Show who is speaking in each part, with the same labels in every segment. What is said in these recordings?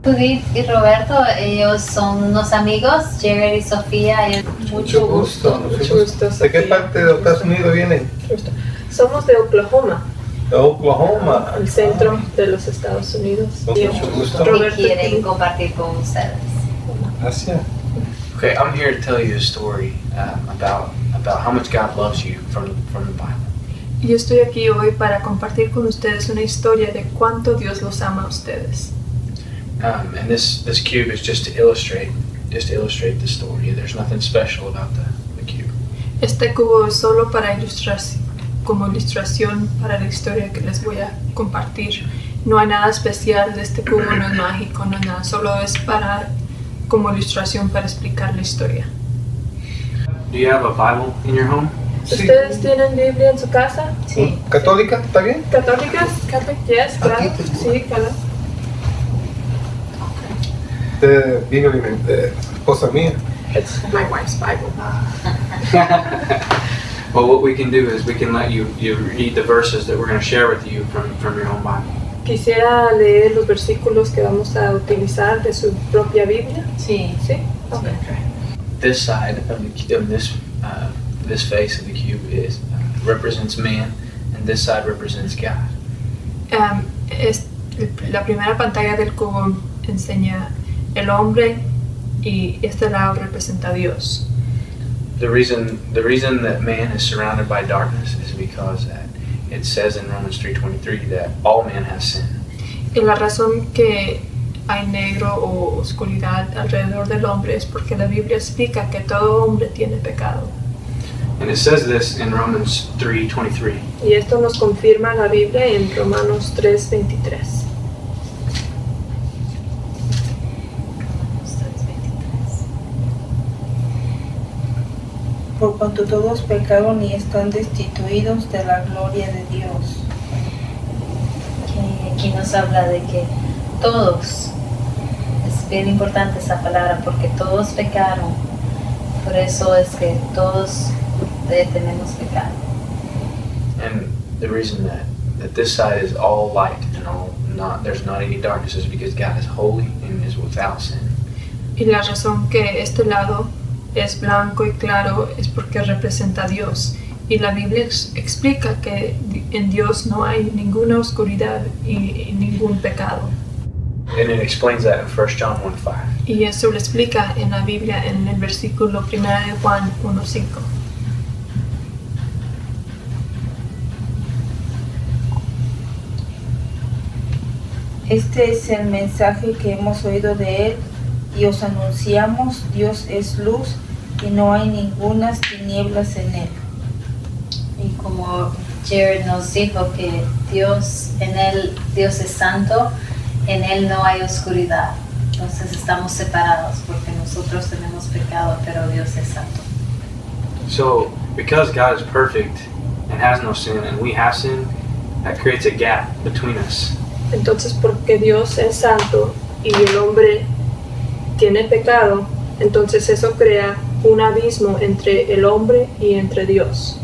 Speaker 1: Judith y Roberto, ellos son unos amigos, Jared y Sofía.
Speaker 2: Mucho gusto.
Speaker 3: ¿De qué parte de los Estados Unidos vienen?
Speaker 2: Somos de Oklahoma.
Speaker 3: De Oklahoma.
Speaker 2: El centro de los Estados Unidos.
Speaker 3: Mucho gusto.
Speaker 1: Y quieren compartir con ustedes.
Speaker 3: Gracias.
Speaker 4: Okay, I'm here to tell you a story about how much God loves you from the Bible.
Speaker 2: Y yo estoy aquí hoy para compartir con ustedes una historia de cuánto Dios los ama a ustedes.
Speaker 4: And this cube is just to illustrate the story. There's nothing special about the cube.
Speaker 2: Este cubo es solo para ilustrar, como ilustración para la historia que les voy a compartir. No hay nada especial de este cubo, no es mágico, no es nada, solo es para como ilustración para explicar la historia.
Speaker 4: Do you have a Bible in your home?
Speaker 3: Sí.
Speaker 2: ¿Ustedes tienen Biblia en su casa?
Speaker 1: Sí.
Speaker 3: ¿Católica? ¿Está bien?
Speaker 2: ¿Católicas? Catholic, yes, claro.
Speaker 3: Aquí.
Speaker 2: Sí, claro.
Speaker 3: Biblia de esposa mía.
Speaker 2: It's my wife's Bible.
Speaker 4: Well, what we can do is we can let you read the verses that we're going to share with you from your own Bible.
Speaker 2: Quisiera leer los versículos que vamos a utilizar de su propia Biblia.
Speaker 1: Sí.
Speaker 2: ¿Sí? Okay.
Speaker 4: This side of this face of the cube represents man, and this side represents God.
Speaker 2: La primera pantalla del cubo enseña el hombre y este lado representa a Dios.
Speaker 4: The reason that man is surrounded by darkness is because it says in Romans 3:23 that all man has sinned.
Speaker 2: Y la razón que hay negro o oscuridad alrededor del hombre es porque la Biblia explica que todo hombre tiene pecado.
Speaker 4: And it says this in Romans 3:23.
Speaker 2: Y esto nos confirma la Biblia en Romanos 3:23.
Speaker 5: Por cuanto todos pecaron y están destituidos de la gloria de Dios.
Speaker 1: Que aquí nos habla de que todos, es bien importante esa palabra, porque todos pecaron. Por eso es que todos tenemos pecado.
Speaker 4: And the reason that this side is all light and there's not any darkness is because God is holy and is without sin.
Speaker 2: Y la razón que este lado es blanco y claro es porque representa a Dios. Y la Biblia explica que en Dios no hay ninguna oscuridad y ningún pecado.
Speaker 4: And it explains that in 1 John 1:5.
Speaker 2: Y eso lo explica en la Biblia en el versículo 1 de Juan 1:5.
Speaker 5: Este es el mensaje que hemos oído de Él y os anunciamos: Dios es luz y no hay ningunas tinieblas en Él.
Speaker 1: Y como Jared nos dijo que Dios es santo, en Él no hay oscuridad. Entonces estamos separados porque nosotros tenemos pecado, pero Dios es santo.
Speaker 4: So, because God is perfect and has no sin, and we have sin, that creates a gap between us.
Speaker 2: Entonces, porque Dios es santo y el hombre tiene pecado, entonces eso crea un abismo entre el hombre y entre Dios.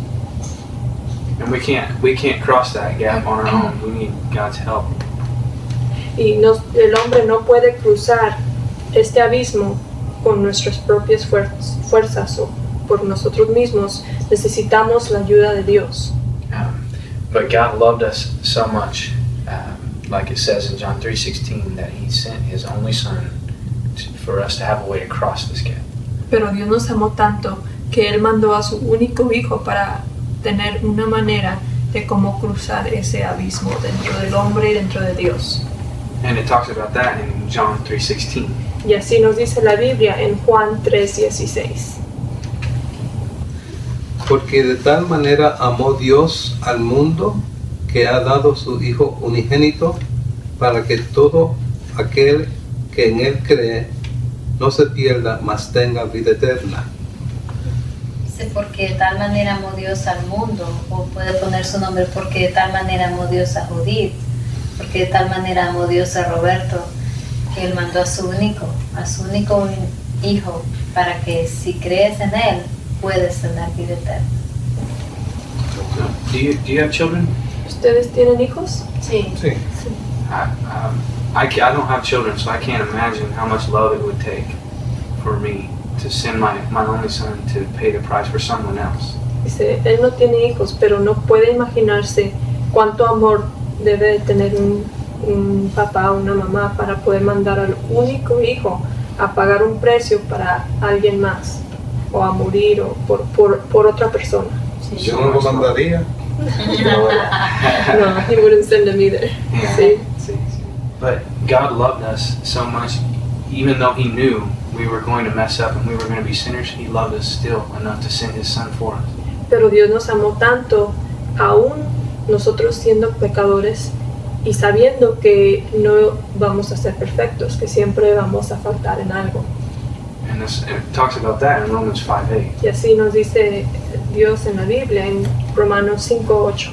Speaker 4: And we can't cross that gap on our own. We need God's help.
Speaker 2: Y el hombre no puede cruzar este abismo con nuestras propias fuerzas o por nosotros mismos. Necesitamos la ayuda de Dios.
Speaker 4: But God loved us so much, like it says in John 3:16, that He sent His only Son for us to have a way to cross this gap.
Speaker 2: Pero Dios nos amó tanto que Él mandó a su único Hijo para tener una manera de cómo cruzar ese abismo dentro del hombre y dentro de Dios.
Speaker 4: And it talks about that in John 3:16.
Speaker 2: Y así nos dice la Biblia en Juan 3:16.
Speaker 6: Porque de tal manera amó Dios al mundo que ha dado su Hijo unigénito para que todo aquel que en Él cree no se pierda, mas tenga vida eterna.
Speaker 1: Dice, porque de tal manera amó Dios al mundo, o puede poner su nombre, porque de tal manera amó Dios a Judith, porque de tal manera amó Dios a Roberto, que Él mandó a su único Hijo, para que si crees en Él, puedes tener vida eterna.
Speaker 4: Do you have children?
Speaker 2: ¿Ustedes tienen hijos?
Speaker 1: Sí.
Speaker 3: Sí.
Speaker 4: I don't have children, so I can't imagine how much love it would take for me to send my only son to pay the price for someone else.
Speaker 2: Dice, él no tiene hijos, pero no puede imaginarse cuánto amor debe de tener un papá o una mamá para poder mandar al único hijo a pagar un precio para alguien más, o a morir o por otra persona.
Speaker 3: Yo no lo mandaría.
Speaker 2: No, he wouldn't send him either.
Speaker 4: Yeah.
Speaker 2: Sí.
Speaker 4: But God loved us so much, even though He knew we were going to mess up and we were going to be sinners, He loved us still enough to send His Son for us.
Speaker 2: Pero Dios nos amó tanto, aún nosotros siendo pecadores y sabiendo que no vamos a ser perfectos, que siempre vamos a faltar en algo.
Speaker 4: And it talks about that in Romans 5:8.
Speaker 2: Y así nos dice Dios en la Biblia, en Romanos 5:8.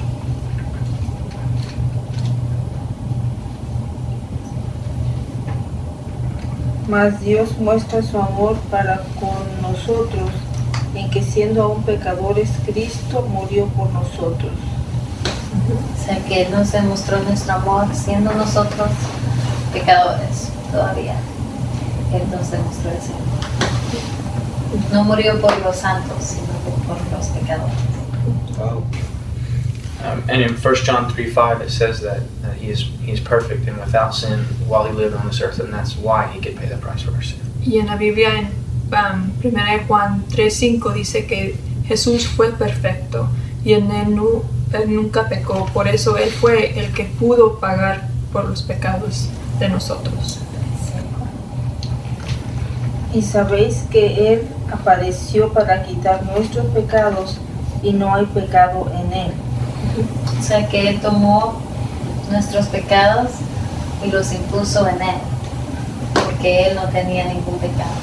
Speaker 5: Mas Dios muestra su amor para con nosotros, en que siendo aún pecadores, Cristo murió por nosotros.
Speaker 1: O sea que Él nos demostró nuestro amor siendo nosotros pecadores todavía. Él nos demostró ese amor. No murió por los santos, sino por los pecadores.
Speaker 3: Wow.
Speaker 4: And in 1 John 3:5 it says that he is perfect and without sin while He lived on this earth, and that's why He could pay the price for our sin.
Speaker 2: Y en la Biblia, en 1 Juan 3:5 dice que Jesús fue perfecto y en él nunca pecó. Por eso Él fue el que pudo pagar por los pecados de nosotros.
Speaker 5: Y sabéis que Él apareció para quitar nuestros pecados, y no hay pecado en Él.
Speaker 1: O sea que Él tomó nuestros pecados y los impuso en Él, porque Él no tenía ningún pecado.